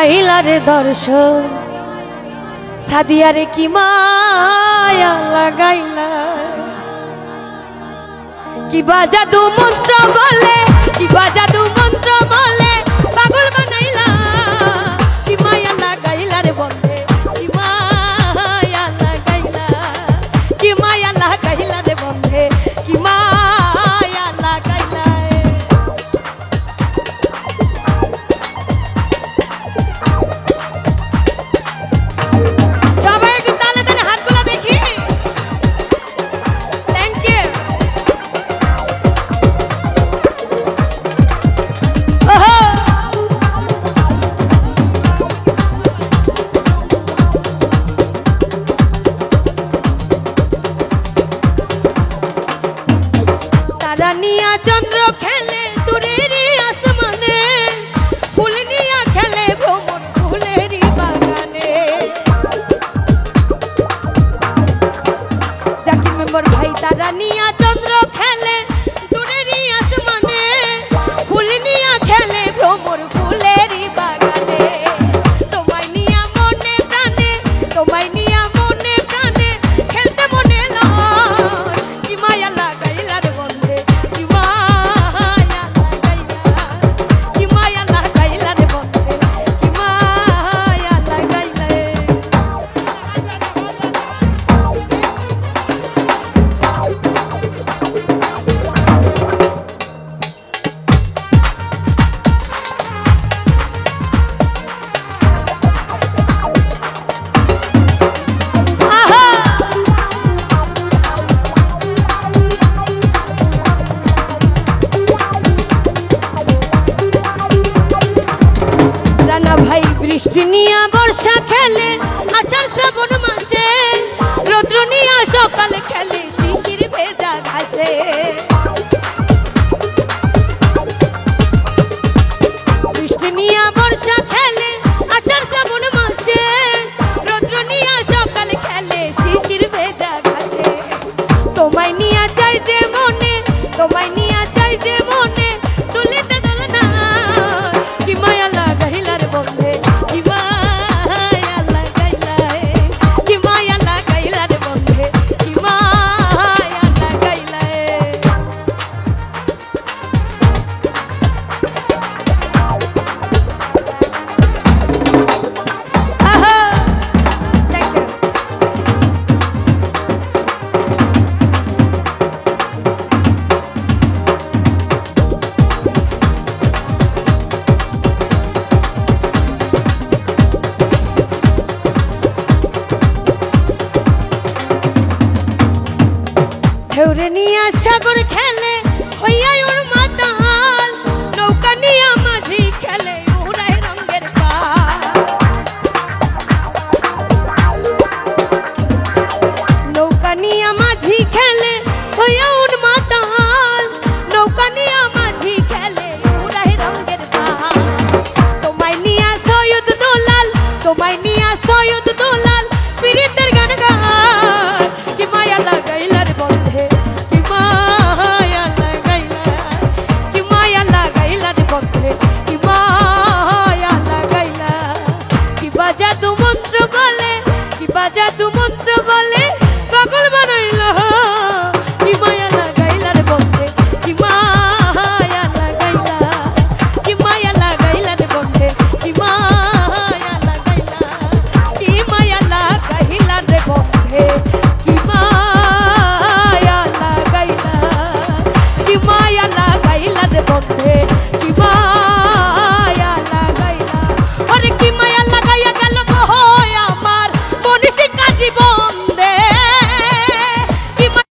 লাগাইলা রে দর্শন সাদিয়া রে কি মায়া লাগাইলা কি জাদু মন্ত্র বলে কি জাদু মন্ত্র বলে পাগল বানাইলা কি মায়া লাগাইলা রে বন্ধে কি মায়া লাগাইলা কি মায়া লাগাইলা রে বন্ধে কি মায়া লাগাইলা সবাই একটু তালে তালে হাতগুলো দেখি থ্যাংক ইউ রানিয়া চন্দ্র খেলে দূরেরই আসমানে ফুল নিয়া খেলে ভ্রমণ ফুলেরই বাগানে জাকির মেম্বার ভাই তারা নিয়া চন্দ্র খেলে দূরেরই আসমানে ফুল নিয়া খেলে ভ্রমণ ফুলেরই বাগানে তোমায় নিয়া মনে প্রাণে তোমায় নিয়া মনে প্রাণে খেলতে মনে লয় কি মায়া লাগাইলা রে বন্ধে ভাই বৃষ্টি নিয়া বর্ষা খেলে আষাঢ় শ্রাবণ মাসে রৌদ্র নিয়া সকালে খেলে শিশির ভেজা ঘাসে বৃষ্টি নিয়া বর্ষা খেলে আষাঢ় শ্রাবণ মাসে রৌদ্র নিয়া সকালে খেলে শিশির ভেজা ঘাসে তোমায় নিয়া চাই যে মনে তোমায় নিয়া চাই যে মনে তুলিতে ধরে না কি মায়া লাগাইলা রে বন্ধে কি মায়া লাগাইলা কি মায়া লাগাইলা রে বন্ধে কি মায়া লাগাইলা ঢেউরে নিয়া সাগর খেলে হইয়া ওর মাতাল নৌকা নিয়া মাঝি খেলে উড়ায় রঙের পাল নৌকা নিয়া মাঝি খেলে হইয়া ওর মাতাল নৌকা নিয়া মাঝি খেলে উড়ায় রঙের পাল তোমায় নিয়া সৈয়দ দোলাল তোমায় নিয়া সৈয়দ দোলাল পীড়িতের গান গায় কি মায়া লাগাইলা রে বন্ধে কি মায়া লাগাইলা কি মায়া লাগাইলা রে বন্ধে কি মায়া লাগাইলা কি জাদু মন্ত্র বলে কি জাদু মন্ত্র বলে